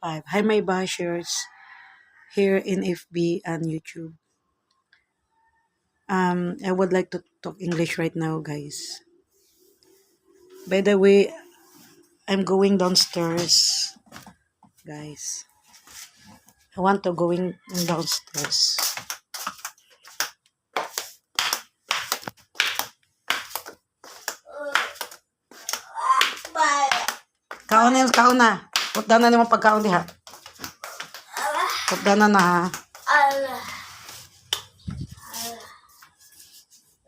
5. Hi, my bashers here in FB and YouTube. I would like to talk English right now, guys. By the way, I'm going downstairs, guys. I want to going downstairs. Kaon na. Put down na naman pagkaon diha. Put down na ha.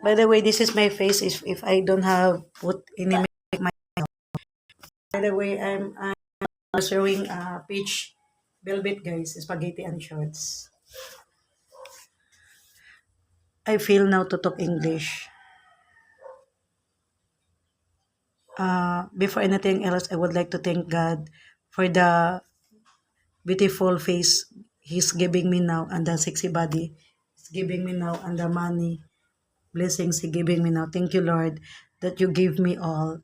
By the way, this is my face if I don't have put any makeup. By the way, I'm showing peach velvet, guys, spaghetti and shorts. I feel now to talk English. Before anything else, I would like to thank God for the beautiful face He's giving me now and the sexy body He's giving me now and the money blessings He giving me now. Thank you, Lord, that you give me all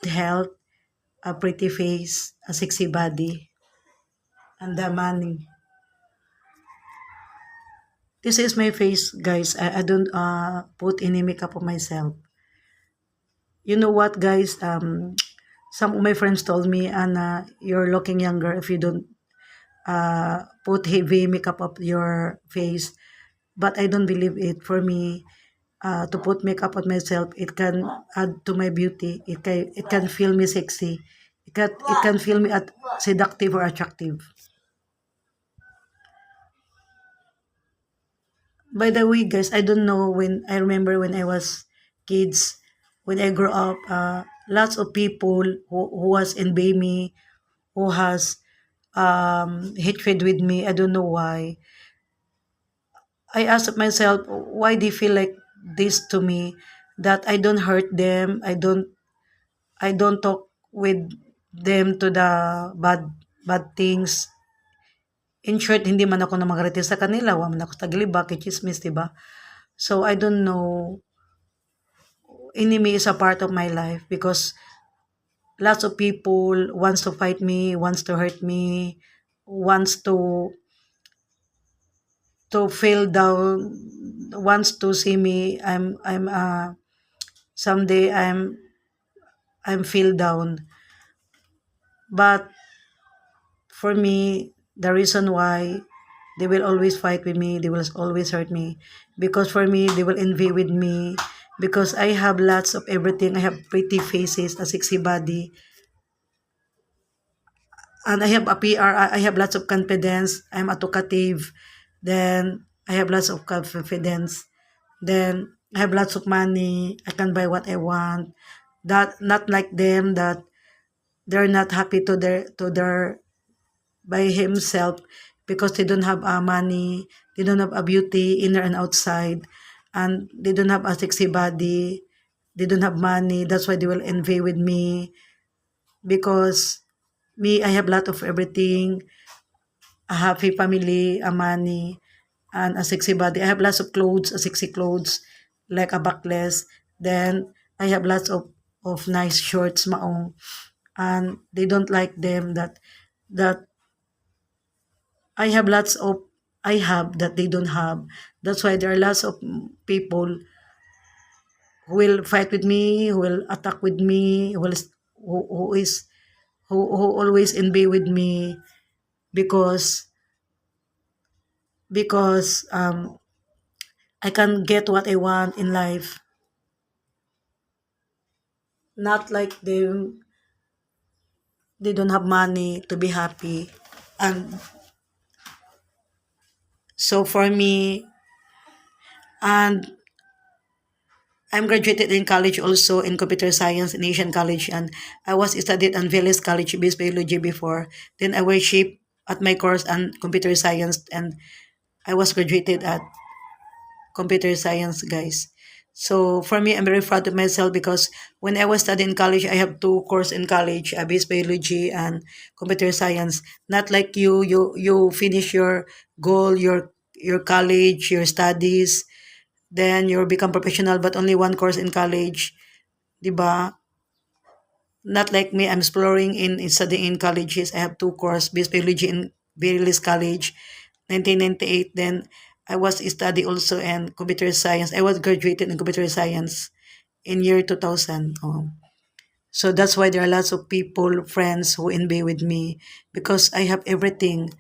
health, a pretty face, a sexy body, and the money. This is my face, guys. I don't put any makeup on myself. You know what, guys? Some of my friends told me, Anna, you're looking younger if you don't put heavy makeup up your face. But I don't believe it. For me, to put makeup on myself, it can add to my beauty. It can feel me sexy. It can feel me seductive or attractive. By the way, guys, I don't know when I remember when I was kids, when I grew up, lots of people who was envy me, who has hatred with me. I don't know why. I asked myself why they feel like this to me, that I don't hurt them. I don't talk with them to the bad things. In short, hindi man ako namangarites sa kanila, wa man ako taglibak, chismis, diba? So I don't know. Enemy is a part of my life because lots of people wants to fight me, wants to hurt me, wants to feel down, wants to see me I'm someday I'm feel down. But for me, the reason why they will always fight with me, they will always hurt me, because for me they will envy with me, because I have lots of everything. I have pretty faces, a sexy body, and I have a PR. I have lots of confidence. I'm a talkative. Then I have lots of confidence. Then I have lots of money. I can buy what I want. That not like them, that they're not happy to their by himself, because they don't have money. They don't have a beauty inner and outside, and they don't have a sexy body. They don't have money. That's why they will envy with me, because me, I have lot of everything, a happy family, a money, and a sexy body. I have lots of clothes, a sexy clothes, like a backless. Then I have lots of nice shorts, maong, and they don't like them that I have lots of I have that they don't have. That's why there are lots of people who will fight with me, who will attack with me, who is who always envy with me, because I can get what I want in life. Not like them, they don't have money to be happy. And so for me, and I'm graduated in college also in computer science in Asian College, and I was studied on Veles College based biology before. Then I worship at my course on computer science, and I was graduated at computer science, guys. So for me, I'm very proud of myself, because when I was studying college, I have two courses in college, base biology and computer science. Not like you finish your goal, your college, your studies, then you become professional, but only one course in college, di ba? Not like me, I'm exploring in studying in colleges. I have two courses, biology in Virilis College, 1998. Then I was study also in computer science. I was graduated in computer science in year 2000. So that's why there are lots of people, friends who envy with me because I have everything.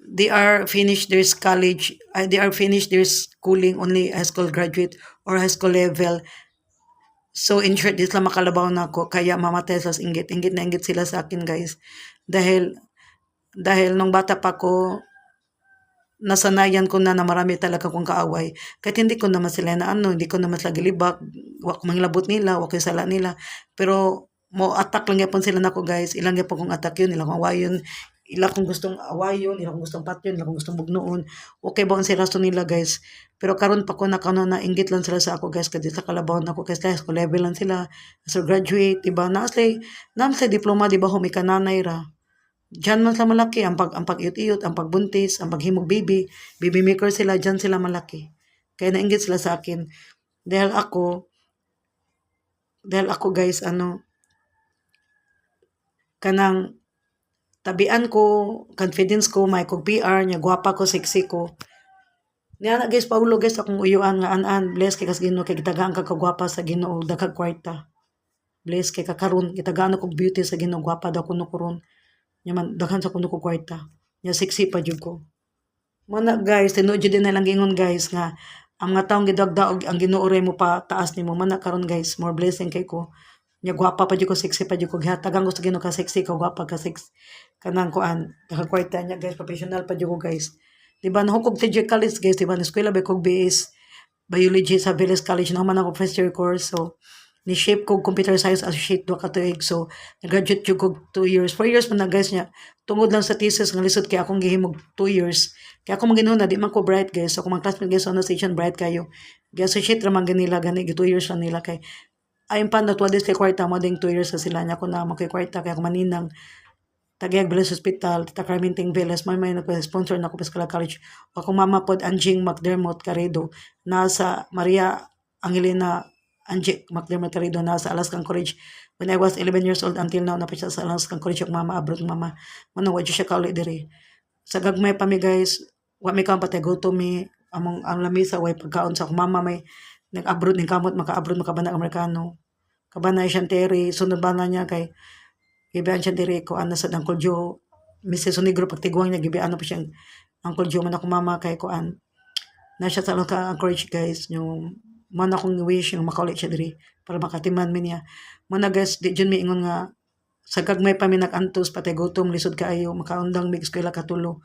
They are finished their college, they are finished their schooling only high school graduate or high school level. So in short, di sila makalabaw na ako, kaya mamatay sa inggit. Inggit na inggit sila sa akin, guys. Dahil, dahil nung bata pa ko, nasanayan ko na marami talaga kong kaaway. Kahit hindi ko naman sila na ano, hindi ko naman sila gilibak, wak manglabot nila, wak yung sala nila. Pero, mo attack lang yapon sila nako guys. Ilang yapon kong attack yun, ilang kong awayon, ilang kong gustong awayon, ilang kong gustong patyon, ilang kong gustong bugnoon. Okay ba ang sila nila guys? Pero karon pa ko nakano na inggit lang sila sa ako guys kasi sa kalabaw na ako kasi high school level lang sila. So graduate, diba? Naslay diploma, diba? Humikananay ra. Diyan man sila malaki ang pag-iyot-iyot, ang pagbuntis, ang paghimog baby maker sila, diyan sila malaki. Kaya nainggit sila sa akin. Dahil ako, guys, kanang tabian ko, confidence ko, may kog PR, nya gwapa ko, sexy ko. Niya na guys, Paulo guys, akong uyuan nga an bless kay kas Ginoo kay gitagaan ka kagwapa sa Ginoo daghang kwarta. Bless kay kakaron gitagaan ko beauty sa Ginoo gwapa daw kuno kuron. Yaman daghan sa kuno ko kwarta. Nya sexy pa jud ko. Mana guys, tinuod jud din na lang gingon guys nga ang mga taong gidagdaog ang Ginoo ray mo pa taas nimo mana karon guys, more blessing kay ko. Nya gwapa pa jud ko, sexy pa jud ko. Gihatagan ko sa Ginoo ka sexy ka gwapa ka sexy. Kanang kuan, daghang kwarta nya guys, professional pa jud ko guys. Diba nahukog sa college guys, diba na eskwela ba kog BS biology sa Village College na man ako first year course. So ni shape ko computer science associate do ka tuig. So nag-graduate jud ko 2 years. 4 years man na guys nya. Tungod lang sa thesis nga lisod kay akong gihimog 2 years. Kaya ako maginuon di man ko bright guys. So kung mga classmate guys sa station bright kayo. Gi-associate ra man ganila gani 2 years lang nila kay ayon pa na 12 kay kwarta mo ding 2 years sa sila nya ko na makay kwarta kay ako maninang Tagiag Village Hospital, Tita Carmenting Villas, may nagpa-sponsor na ko Pescala College. O akong mama pod, Anjing McDermott Carredo, nasa Maria Angelina Anjing McDermott Carredo, nasa Alaskan College. When I was 11 years old until now, napasya sa Alaskan College yung mama, abroad mama. Manong wadyo siya kauli diri. Sa gagmay pa mi guys, wa mi kang patay go to mi, among ang lamisa, way pagkaon sa akong mama, may nag-abroad ng kamot, maka-abroad, makabanag Amerikano. Kabanay siyang Terry, sunod ba na niya kay gibian siya dire ko ana sa Uncle Joe Mrs. Sonigro pagtiguang niya gibian pa siyang Uncle Joe man ako mama kay ko na siya sa ka encourage guys yung man akong wish yung makaulit siya dire para makatiman mi niya man guys di jud mi ingon nga sa gagmay pa mi nakantos patay gutom lisod kaayo makaundang mi eskwela katulo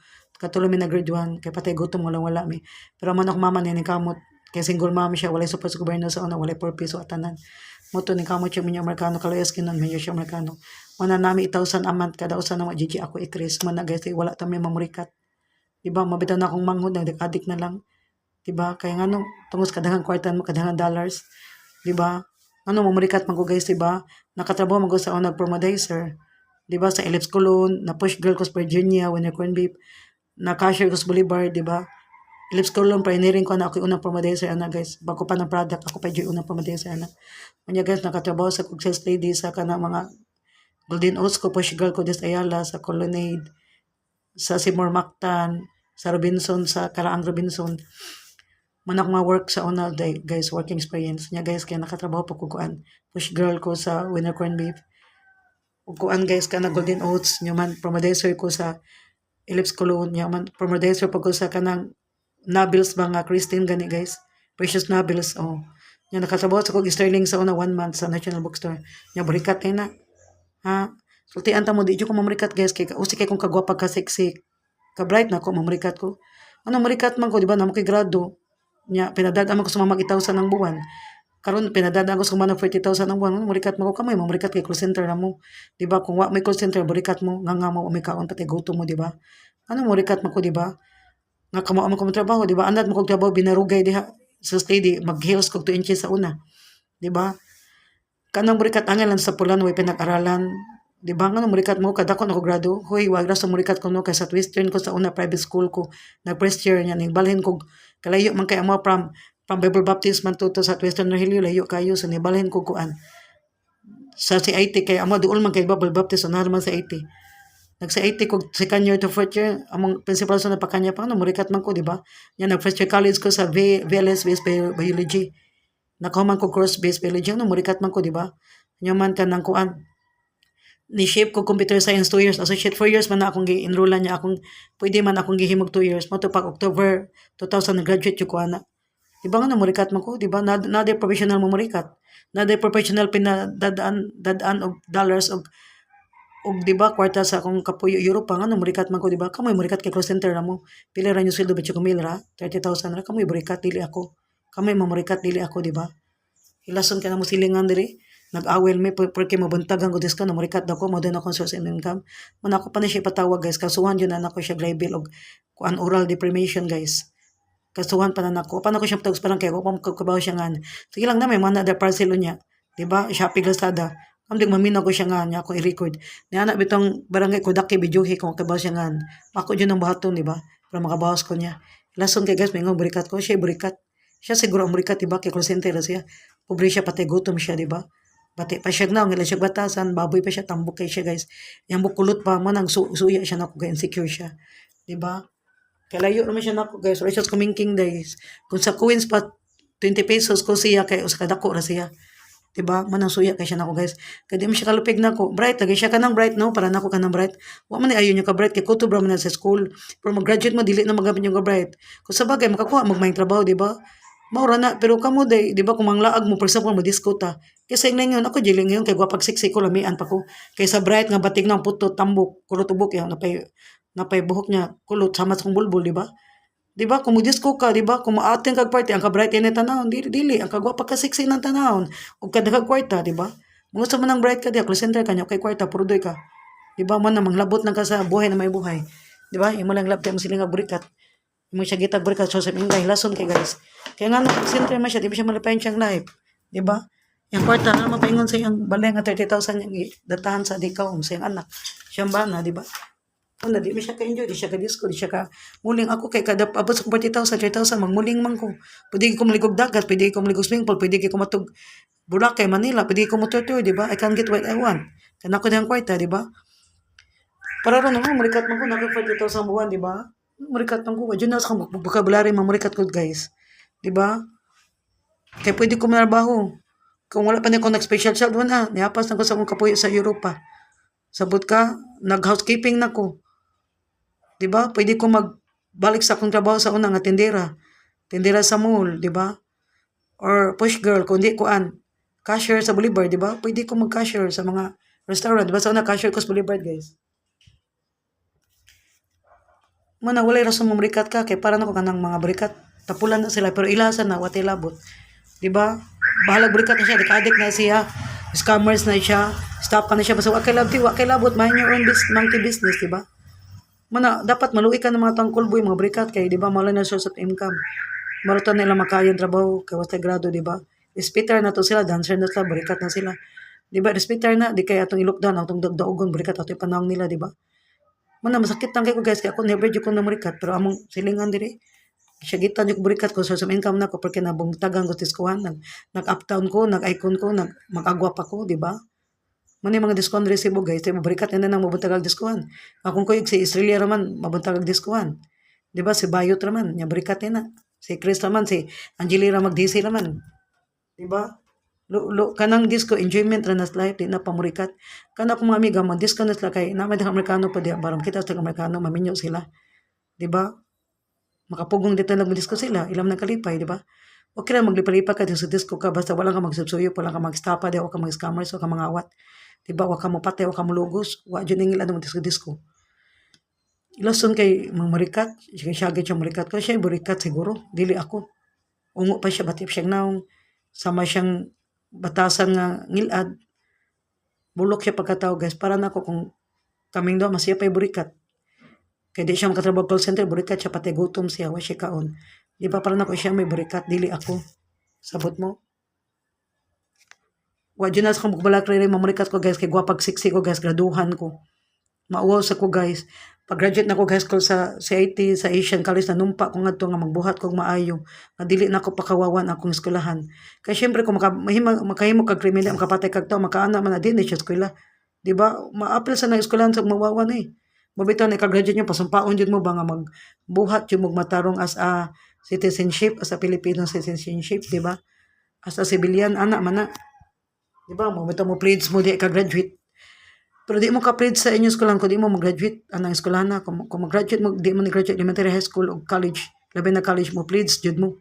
mi na grade 1 kay patay gutom wala mi pero man ako mama ni kamot kay single mom siya walay support sa gobyerno sa una walay purpose o atanan moto ni kamot siya minya Amerikano kalayas kinon medyo siya Amerikano mana nami 1,000 a month kada usa na mo GG ako ikris man na guys wala ta may mamurikat diba mabitaw na akong manghod nagdik-adik na lang diba kaya ngano tungos kadaghang kwarta mo kadaghang dollars diba ano mamurikat man ko guys diba nakatrabaho man ko sa unang promodizer diba sa Ellipse Colon na push girl ko sa Virginia when I corn beef na cashier ko sa Boulevard diba Ellipse Colon pioneering ko na ako unang promodizer ana guys bago pa ng product ako pa yung unang promodizer ana unya guys nakatrabaho sa sales lady sa kana mga Golden Oats ko, push girl ko des Ayala, sa Colonnade, sa Seymour Mactan, sa Robinson, sa Karaang Robinson. Manak mga work sa una, guys, working experience. Nya guys, kaya nakatrabaho pa kukuan. Push girl ko sa Winner Corn Beef. Kukuan guys, ka na Golden Oats. Nya man, promodizer ko sa Ellipse Cologne. Nya man, promodizer pa ko sa kanang Nabils ba nga, Christine gani guys. Precious Nabils, oh. Nya nakatrabaho sa kong Sterling sa una 1 month sa National Bookstore. Nya balikat na. Ha? Sultian ta mo di ko mamrikat guys kay usi kay kung kagwapa ka sexy ka bright na ko mamrikat ko. Ano marikat man ko di ba na mo kay grado nya pinadadaan man ko sa mga mag-1,000 ng buwan. Karon pinadadaan ko sa mga 40,000 ng buwan. Marikat man ko kamay mamrikat kay call center na mo. Di ba kung wa may call center barikat mo nga mo may kaon pati gutom mo di ba? Ano marikat man ko di ba? Nga kamo man ko trabaho di ba? Andad mo kog trabaho binarugay diha sa steady mag-heels kog 2 inches sa una. Di ba? Kanang murikat angelan sa pulan way pinag-aralan di ba nga murikat mo kada ko na ko grado hoy wag ra sa murikat ko no kay sa Western ko sa una private school ko nag first year nya ning balhin ko kalayo man kay amo from Bible Baptist man to sa Western Rahilio layo kayo sa nibalhin ko kuan sa CIT kay amo duol man kay Bible Baptist unahan man sa IT. Nag sa IT ko second year to fourth year among principal sa napakanya pa no murikat man ko di ba? Nya nag first year college ko sa VLS based biology. Nakahuman ko course based biology no murikat man ko di ba? Nya man kan nang kuan ni shape ko computer science 2 years associate 4 years man na akong gi-enrollan niya akong pwede man akong gihimog 2 years mo to pag October 2000 graduate yung kuana. Di ba nga namurikat man ko, di ba? Na professional mo murikat. Na professional pinadadaan og dollars og di ba kwarta sa akong kapuyo Europe pa nga namurikat man ko, di ba? Kamoy murikat kay call center na mo. Pila ra yung sweldo 20,000 ra, 30,000 ra kamoy murikat dili ako. Kamoy mamurikat dili ako, di ba? Ilason ka na mo silingan diri. Nag-awel me porque mabuntagan ko diska na murikat daw ko mo din akong source of income. Man ako pa na siya patawag guys, kasuhan yun na ako siya liable og kuan oral deprivation guys. Kasuhan pa na nako. Paano ko siya patawag parang kaya ko pa magkabaw siya nga. Sige lang na may mga na parcel niya. Diba? Shopee Lazada. Amdig mamina ko siya nga niya ako i-record. Niya anak bitong barangay ko daki bidyuhi kung kabaw siya nga. Ako dyan ang bahaton, diba? Para makabawas ko niya. Lason kay guys, may nga burikat ko. Siya burikat. Siya siguro ang burikat, diba? Kay call center na siya. Pobre siya, pati gutom siya, diba? Pati pa siya na, ang siya batasan, baboy pa siya, tambok kay siya guys. Yang bukulot pa man, ang suya siya na ako, insecure siya. Diba? Kaya layo naman siya nako guys. Wala siya kumingking guys. Kung sa coins pa, 20 pesos ko siya kay usa kadako ra siya. Diba? Manang suya kay siya nako guys. Kaya di mo siya kalupig nako. Bright, lagi siya ka ng bright no? Para nako ka ng bright. Wa man ayo niyo ka bright. Kay kuto bra man sa school. Pero mag-graduate mo, dili na magamit yung ka bright. Kung sa bagay, makakuha, magmayang trabaho, diba? Maura na, pero kamo day, di ba kung manglaag mo, for example, mo-diskuta. Kasi ngayon, ako jiling ngayon, kay guwapag siksi ko, lamian pa ko. Kaysa bright nga batig ng puto, tambok, kulot ubok, yan, napay buhok niya, kulot, sama sa kong bulbul, di ba? Di ba, kung mo-disco ka, di ba, kung maating kag party, ang ka-bright yan tanahon, dili, ang kagwapag ka siksi ng tanahon, o kada kag kwarta, di ba? Mga sa manang bright ka, di, call center ka niya, kay kwarta, purudoy ka. Di ba, man namang labot lang ka sa buhay na may buhay. Di ba, imo lang labot mo siling nga burikat. Imo siya gitag burikat, so sa ingay, lason kay guys. Kaya nga no, center man siya, di ba siya malapayin siyang life. Di ba? Yung kwarta na mapaingon sa iyang balay nga 30,000 yung datahan sa dikaw sa iyang anak. Siyang bana, di ba? Ano, di ba siya ka-enjoy, di siya ka-disco, di siya ka muling ako kay kada abot sa 40,000, 30,000, magmuling man ko. Pwede ko maligog dagat, pwede ko maligog swimming pool, pwede ko matug Boracay, Manila, pwede ko motor-tour, di ba? I can get what I want. Kana ko diyang kwarta, di ba? Para ron naman, murikat man ko, naka 40,000 buwan, di ba? Murikat man ko, dyan na sa vocabulary, mamurikat ko, guys. Di ba? Kaya pwede ko manarbaho. Kung wala pa niya akong nag-special child, wala. Niyapas na ko sa akong kapuyo sa Europa. Sabot ka, nag-housekeeping na ko. Diba? Pwede ko magbalik sa akong trabaho sa unang tindera. Tindera sa mall, diba? Or push girl, kung di ko cashier sa Boulevard, diba? Pwede ko mag-cashier sa mga restaurant. Diba? Sa una, cashier ko sa Boulevard, guys. Mana, walay rason mo marikat ka. Kaya para na ko kanang mga barikat. Tapulan na sila, pero ilasan na, wati labot. Diba? Bahalag burikat na siya, dikadik na siya, scammers na siya, stop ka na siya, basta wakay labot, mind your own monkey business, diba? Mana, dapat maluwi ka ng mga tangkulboy, mga burikat kayo, diba? Malay na source of income. Marutan nila makayang trabaho, kaya wasta grado, diba? Respitar na to sila, dancer na sila, burikat na sila. Diba? Respitar na, di kaya itong ilokdan, itong dagdaogon, burikat, ito yung panahon nila, diba? Mana, masakit lang kayo guys, kaya ako never dyan ko na burikat, pero among silingan dire. Siya gitan yung burikat ko, source of income na ko, porque nabungtagan ko tiskuhan, nag-uptown ko, nag-icon ko, mag-agwa pa ko, di ba? Mani mga discount resibo guys, tayo burikat na nang mabuntag diskuhan. Akong ko yung si Australia raman, mabuntag diskuhan. Di ba? Si Bayot raman, niya burikat na. Si Chris raman, si Angelina mag-DC raman. Di ba? Kanang disco, enjoyment ra nas life, di na pamurikat. Kana akong mga amiga, mag-disco na sila kay naman ng Amerikano pa di, baram kita sa Amerikano, maminyo sila. Di ba? Makapugong dito lang mag-disco sila, ilam na kalipay, di ba? Okay lang maglipalipa ka sa disco ka, basta wala ka magsubsuyo, wala ka mag-stapa, di wala ka mag-scammers, wala ka mga-awat. Di ba? Wala ka mo patay, wala ka mo lugos, wala dyan yung ilan mag-disco-disco. Ilason kay mga marikat, siya siya marikat ko, siya burikat siguro, dili ako. Ungo pa siya, batip siyang naong, sama siyang batasan nga ngilad, bulok siya pagkatao guys, para na ako kung kaming doon, masaya pa yung burikat. Kaya di siya makatrabaho call center, burikat siya, pati gutom siya, wa siya kaon. Di ba parang ako siya may burikat, dili ako. Sabot mo? Wa dyan na sa kong balak rin, mamurikat ko guys, kay guwapag siksi ko guys, graduhan ko. Mauwaw sa ko guys. pag-graduate na ko high school sa CIT, sa Asian College, na numpa ko nga to nga magbuhat kog maayo, nga dili na ko pakawawan akong eskwelahan. Kaya syempre kung makahimo kag kriminal, makapatay kag tao, makaana man na din siya eskwela. Di ba? Ma-apply sa nang eskwelahan sa mawawan eh. Mabitaw na ika-graduate nyo, pasumpaon dyan mo ba nga magbuhat yung magmatarong as a citizenship, as a Filipino citizenship, di ba? As a civilian, anak man na. Di ba? Mabitaw mo pleads mo di ika-graduate. Pero di mo ka-plead sa inyong eskwelahan kung di mo mag-graduate anang eskwelahan na. Kung mag-graduate mo, di mo ni-graduate elementary, high school o college, labi na college mo, pleads jud mo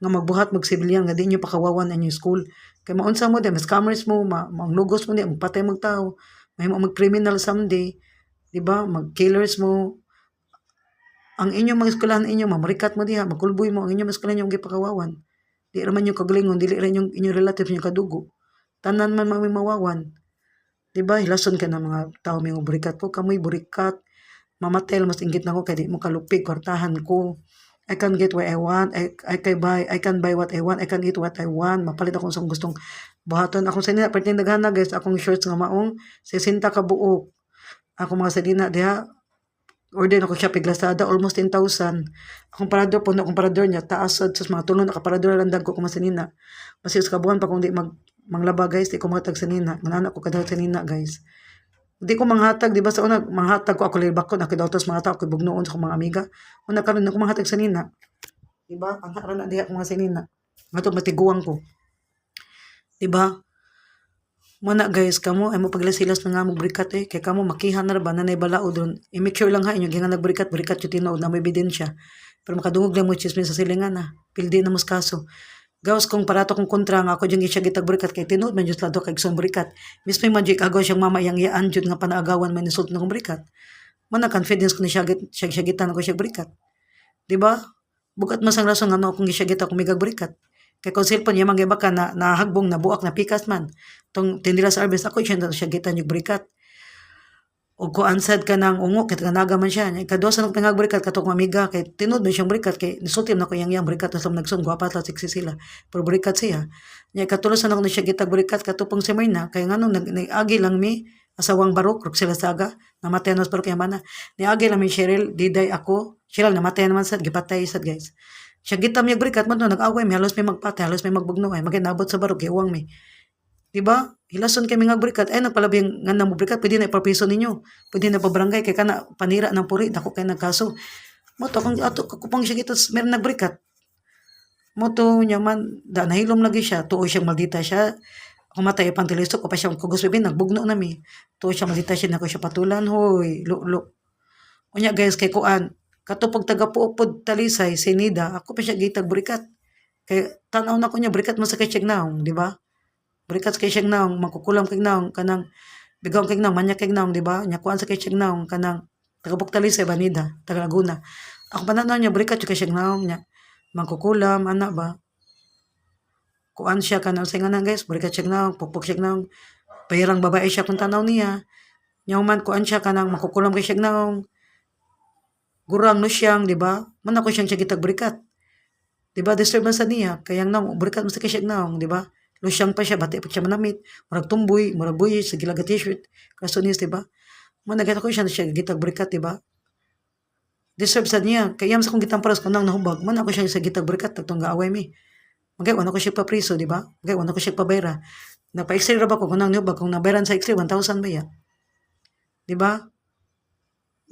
nga magbuhat mag-civilian nga di nyo pakawawan ang school. Kay maunsa mo di, mas scammers mo, manglugos mo di, magpatay mag tao, mahimo mag-criminal someday, di ba? Mag-killers mo. Ang inyong mga eskwelahan inyo, mamarikat mo diha, magkulboy mo, ang inyong eskwelahan yung gipakawawan. Di raman yung kagalingon, dili rin yung inyong relatives yung kadugo. Tanan man mawawan. Diba, hilason ka ng mga tao may burikat po. Kamoy burikat. Mamatel, mas inggit na ko. Kaya di mo kalupig, kwartahan ko. I can get what I want. I can buy what I want. I can eat what I want. Mapalit akong sa gustong buhaton. Akong sanina, perting daghana guys, akong shorts nga maong 60 ka buok. Ako mga sanina, diha, order ako siya piglasada, almost 10,000. Akong parador po, akong parador niya, taas sa mga tulong, nakaparador lang dag ko kumasanina. Kasi sa kabuhan pa kung di manglaba guys, di ko matag sa nina. Mananak ko kadawat sa nina guys. Di ko manghatag, di ba sa una, manghatag ko ako libak ko, nakidawtos mga tao, ko bugnoon sa mga amiga. Una karon ako manghatag sa nina. Di ba? Ang haran na diha ko mga sa nina. Matog matiguang ko. Di ba? Muna guys, kamo ay mo paglasilas na nga mo brikat eh. Kaya kamo makihan na ba na balao doon. I-make sure lang ha, inyo ginga nagbrikat, brikat yung tinood na may ebidensya. Pero makadungog lang mo chismis sa silingan ha. Pildi na mas kaso. Gawas kung parato kong kontra nga ako dyan siya gitagburikat kay tinood man just lado kay isang burikat. Mismo yung magic agaw siyang mama yang yaan jud nga panaagawan man nisult na kong burikat. Mana confidence ko ni siya gitan ko siya burikat. Di ba? Bukat masang rason nga no kung siya gita kung migag burikat. Kay kung cellphone niya mangyaba ka na nahagbong na buak na pikas man. Tong tindira sa arbes ako siya gitan yung burikat. O ko ansad ka ng ungo kay naga man siya. Kadwa sa nagtangag burikat katong amiga kay tinud man siyang burikat kay nisultim na ko yang burikat sa nagsun gwapa ta siksi sila. Pero burikat siya. Nya katulos na ko siya gitag burikat katupong si Marina kay nganong nag-agi lang mi asawang barok ruk sila saga namatay na pero kay mana. Niagi lang mi Cheryl diday ako. Cheryl namatay naman sad gipatay sad guys. Siya gitam yung burikat man no nag-away mi halos may magpatay halos may magbugno ay maginabot sa barok kay uwang mi. Diba? Hilason kami nga burikat. Ay, nagpalabing nga nang burikat, pwede na ipapiso ninyo. Pwede na pabarangay, kaya ka na panira ng puri, dako kayo nagkaso. Moto, kung ato, kupang siya kita, meron nagburikat. Moto niya man, nahilom lagi siya, tuo siyang maldita siya. Ako matay, pantilisok, pa siyang kugos bibin, nagbugno nami. Tuo siyang maldita siya, nako siya patulan, hoy, lo. Unya guys, kay kuan, katupag taga-puupod talisay, sinida, ako pa siya gitag burikat. Kaya tanaw na ko niya, burikat mo sa kay naong, di ba? Burikat kay siyang naong, magkukulam kay naong, kanang, bigaw kay naong, manyak kay naong, di ba? Nyakuan sa kay siyang naong, kanang, tagabuktali sa Banida, taga Laguna. Ako pananaw niya, burikat kay siyang naong niya. Magkukulam, anak ba? Kuan siya, kanang, sa nga guys, burikat siyang naong, pupuk siyang naong, pahirang babae siya kung tanaw niya. Nyaman, kuan siya, kanang, magkukulam kay siyang naong, gurang no siyang, di ba? Man ako siyang siya gitag burikat. Di ba? Disturb man sa niya, kayang naong, burikat mo sa kay siyang naong, di ba? Lusyang pa siya, bati pa siya manamit. Murag tumboy, murag buyi, sa gilaga t-shirt. Kasunis, diba? Managata ko siya gitag burikat, diba? Deserve sa niya. Kaya sa kong gitang paras kung nang nahubag, man ako siya sa gitag burikat, tagtong gaaway mi. Magay, wala ko siya papriso, diba? Magay, wala ko siya pabayra. Napa-x-ray ra ba ko kung nang nahubag, kung nabayran sa x-ray, 1,000 ba yan? Diba?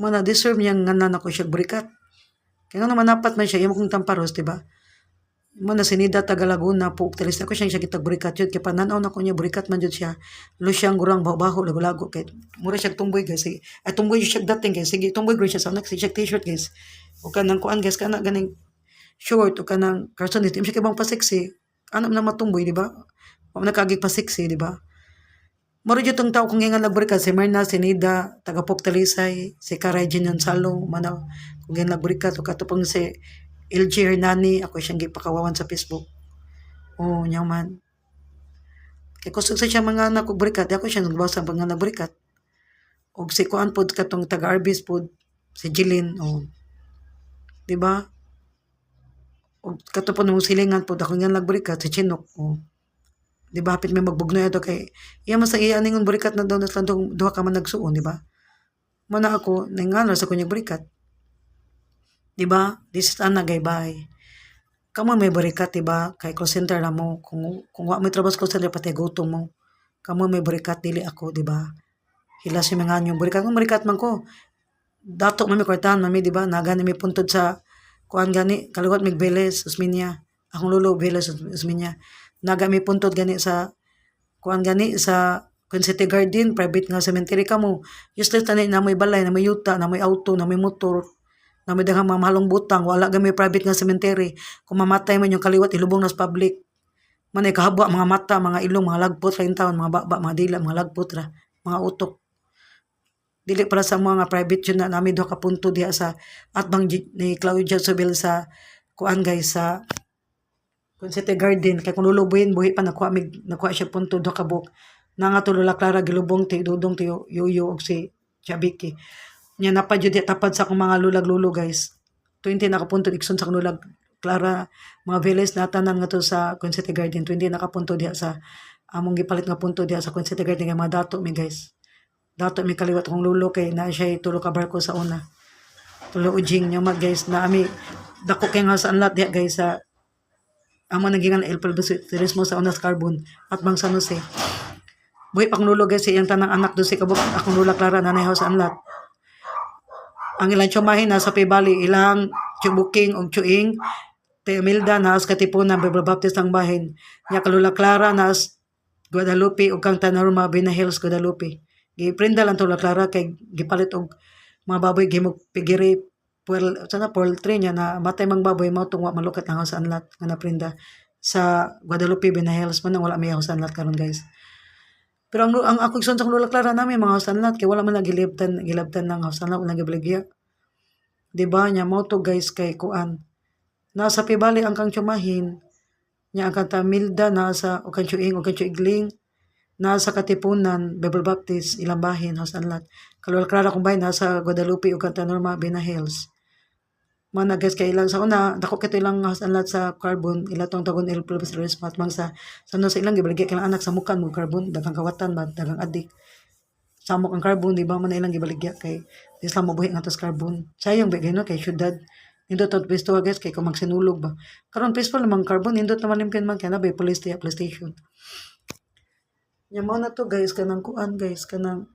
Mana deserve niya nga na ako siya burikat. Kaya nga naman napat man siya, yung kong tamparos, diba? Muna sinida taga Laguna po talis ako siyang gitag burikat yun kay pananaw na ko niya burikat man jud siya lusyang gurang baho lago-lago kay mura siya tumboy guys ay tumboy siya dating guys sige tumboy gro siya sa next siya t-shirt guys o kanang kuan guys kana ganing short o kanang carson itim siya kay bang pa sexy ano na matumboy di ba o nakagig pa sexy di ba mura jud tong tao kung nga nagburikat si Marna Sinida taga Poctalisay si Karay Gonzalo manaw kung nga nagburikat o katupang si LG Hernani, ako siyang gipakawawan sa Facebook. Oh, nyaman. Kaya kusog sa siya mga anak kong burikat, ako siya nagbasa mga naburikat. O si Kuan po, katong taga-Arbis po, si Jilin, oh. Diba? O katong po nung silingan po, ako nga nagburikat, si Chinok, oh. Diba, hapit may magbugno ito kay, iya mas iya aning burikat na daw na duha ka man nagsuon, diba? Muna ako, nangano sa kunyang barikat. Diba? This is Anna Gaybay. Kamu may barikat, diba? Kay call center na mo. Kung wa may trabaho sa call center, pati gutom mo. Kamu may barikat, dili ako, diba? Hila si mga anyong barikat. Kung barikat man ko, dato mami kwartahan, mami, diba? Nagani may puntod sa kuan gani, kaliwat mig Veles, Usminya. Akong lulo, Veles, Usminya. Naga may puntod gani sa kuan gani sa Queen City Garden, private nga cemetery ka mo. Useless tani na may balay, na may yuta, na may auto, na may motor, na may daghang mga mahalong butang, wala gamay private nga cemetery. Kung mamatay man yung kaliwat, ilubong na sa public. Manay kahabwa, mga mata, mga ilong, mga lagpot, kain taon, mga baba, mga dila, mga lagpot ra, mga utok. Dili para sa mga private yun na namin doon kapunto diha sa atbang ni Claudia Sobel sa kuan guys sa Queen City Garden. Kaya kung lulubuhin, buhi pa nakuha siya punto doon kabuk. Nga tulula Clara gilubong ti dudong ti Yuyo og si Chabiki. Nya napad jud tapad sa akong mga lulag-lulo guys. 20 nakapunto ikson sa akong lulag Clara mga village na tanan nga to sa Queen City Garden. 20 nakapunto diha sa among gipalit nga punto diha sa Queen City Garden kay mga dato mi guys. Dato mi kaliwat akong lulo kay na siya tulo ka barko sa una. Tulo ujing nya mag guys na ami dako kay nga sa anlat diha guys sa amo naging El Turismo sa Unas Carbon at Bang San Jose. Buhi pang lulo guys iyang tanang anak do si kabuk akong lula Clara nanay house anlat. Ang ilang tsumahin na sa Pibali ilang Chubuking og Chuing Te Imelda nas Katipunan Bible Baptist ang bahin. Nya kalula Clara nas Guadalupe ug kang Tanorma Bina Hills Guadalupe. Giprinda lang to la Clara kay gipalit og mga baboy gimog pigiri sana poultry niya na matay mang baboy mao tong wa malukat ang house anlat nga naprinda sa Guadalupe Bina Hills man wala may house anlat karon guys. Pero ang ako igsoon sa Lola Clara namin mga house anlat kay wala man gilabtan ng house anlat wala gibaligya. Diba nya mo to guys kay kuan. Nasa Pibali ang kang tsumahin nya ang kanta Milda nasa o kang Chuing o kang Chuigling nasa Katipunan Bible Baptist ilang bahin house anlat. Kalula Clara kumbay nasa Guadalupe o kanta Norma Bina Hills. Mana guys kay ilang sa una dako kito ilang house anlat sa Carbon ilatong tagon El Professor Smart mang sa sa ilang gibaligya kay anak sa mukan mo Carbon daghang kawatan ba daghang adik samok ang Carbon di ba man ilang gibaligya kay Islam mabuhi nga tos Carbon sayang ba gino kay syudad indot at pesto guys kay kung magsinulog ba karon peaceful namang Carbon indot naman limpian man kay na ba police station nya mo na to guys kanang kuan guys kanang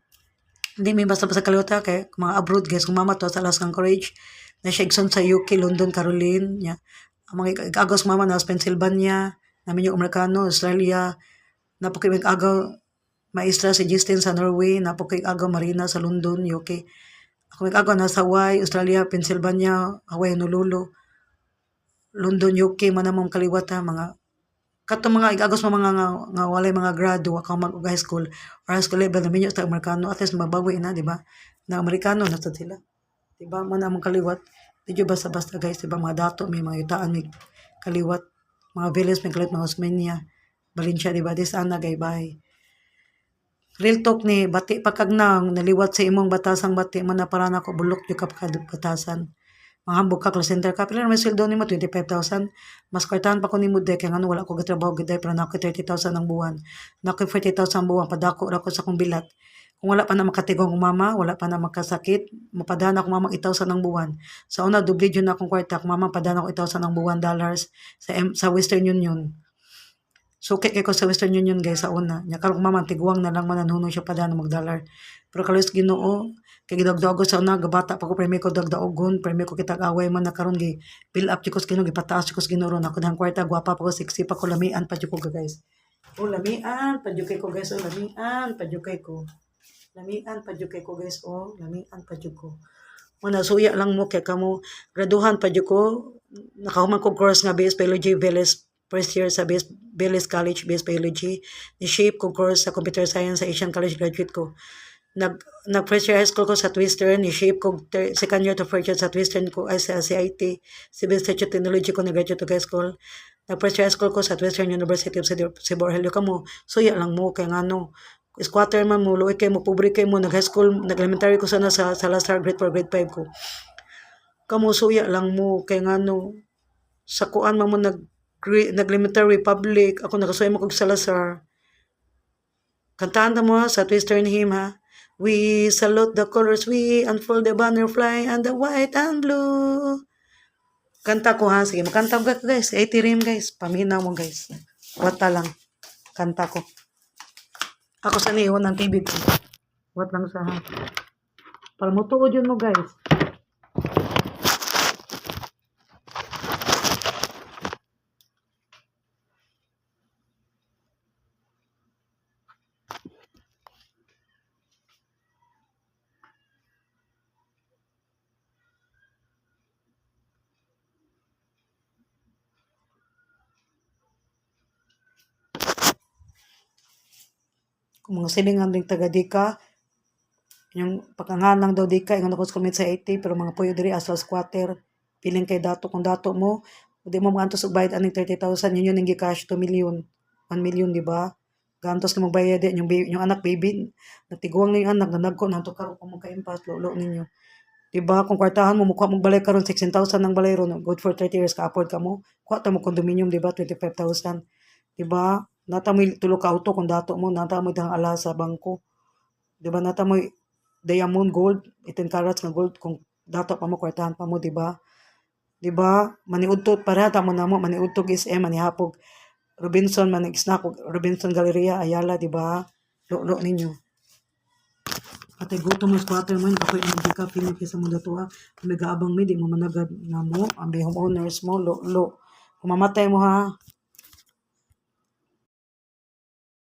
hindi may basta-basta kaliwata kay mga abroad guys kung mama to sa Alaskan Courage na siya igsoon sa UK, London, Caroline nya ang mga agos mama na sa Pennsylvania namin yung Amerikano, Australia napukay agaw maestra si Justin sa Norway napukay agaw Marina sa London, UK ako agaw na sa Hawaii, Australia, Pennsylvania, Hawaii, Honolulu London, UK man namang kaliwata mga kato mga igagos mga nga walay mga grado ka mag high school or high school level namin yung sa Amerikano at least mabawi na di ba na Amerikano na to sila di ba man namang kaliwat di basta-basta guys di ba mga dato may mga yutaan may kaliwat mga village may kaliwat mga Osmeña Valencia di ba this Anna Gaybay real talk ni bati pagkagnang naliwat sa imong batasang bati man na para nako bulok yung batasan manghambog ka call center ka pila naman sweldo nimo 25,000 mas kwartahan pa ko nimo de kay ngano wala ko gatrabaho gid pero nako 30,000 ang buwan nako 40,000 ang buwan padako ra ko sa kong bilat kung wala pa na makatigong mama wala pa na makasakit mapadana ako mama 8,000 ang buwan sa una doble jud na akong kwarta kung mama padana ko 8,000 ang buwan dollars sa Western Union so kay ko sa Western Union guys sa una nya karon mama tiguang na lang man nanunong siya padana mag dollar pero kalos Ginoo kay gidagdago sa una gabata pa ko premi ko dagdaogon premi ko kitag away man na karon gi build up jud ko Ginoo gipataas jud ko Ginoo nako dang kwarta gwapa pa ko sexy pa ko lamian pa jud ko guys lamian pa jud ko guys lamian pa jud ko lamian pa jud ko guys lamian pa jud ko muna suya lang mo kay kamo graduhan pa jud ko nakahuman ko course nga BS Biology Veles first year sa Veles College BS Biology ni shape ko course sa Computer Science sa Asian College graduate ko nag first year high school ko sa Twistern ni shape ko second year to fourth year sa Twistern ko ay sa CIT Civil Institute Technology ko nag-graduate to high school nag first year high school ko sa Twistern University of Cebu Helio kamo suya lang mo kay ngano squatter man mo luoy kay mo pobre kay mo nag high school nag elementary ko sana sa Salazar grade 4 grade 5 ko kamo suya lang mo kay ngano sa kuan man mo nag elementary public ako nagasuy mo kog Salazar kantaan ta mo sa Twistern him ha We salute the colors, we unfold the banner fly and the white and blue. Kanta ko ha, sige, makanta ko guys. 80 rim guys, paminaw mo guys. Wata lang, kanta ko. Ako sa niyon ng TV ko. Wat lang sa ha. Para mo tuod yun mo guys. Kung mga silingan ding taga Dika, yung pagkanganang daw Dika, yung ako comment sa 80, pero mga puyo diri asal squatter, piling kay dato, kung dato mo, di mo magantos og bayad aning 30,000, yun yung gi-cash 2 million, 1 million, di ba? Gantos ka magbayad din, yung anak baby, natiguang na yung anak, nanagko, nanto karon kung magka-impas, lolo ninyo. Di ba? Kung kwartahan mo, mukha mong balay karon 16,000 ng balay ron, good for 30 years, ka-afford ka mo, kuha ta mo condominium, di ba? 25,000. Di ba? Nata mo tulo ka auto kung dato mo, nata mo dang ala sa bangko. Di ba? Nata mo diamond gold, 18 carats nga gold kung dato pa mo kwartahan pa mo, di ba? Di ba? Maniudto para ta mo namo, maniudto SM, manihapog Robinson snack Robinson Galleria Ayala, di ba? Lo ninyo. Ate gutom mo squatter mo, ako yung hindi ka pinig sa mga dato ha. Kung nag-aabang mi, di mo managad na mo, ang homeowners mo, lo. Kung mamatay mo ha,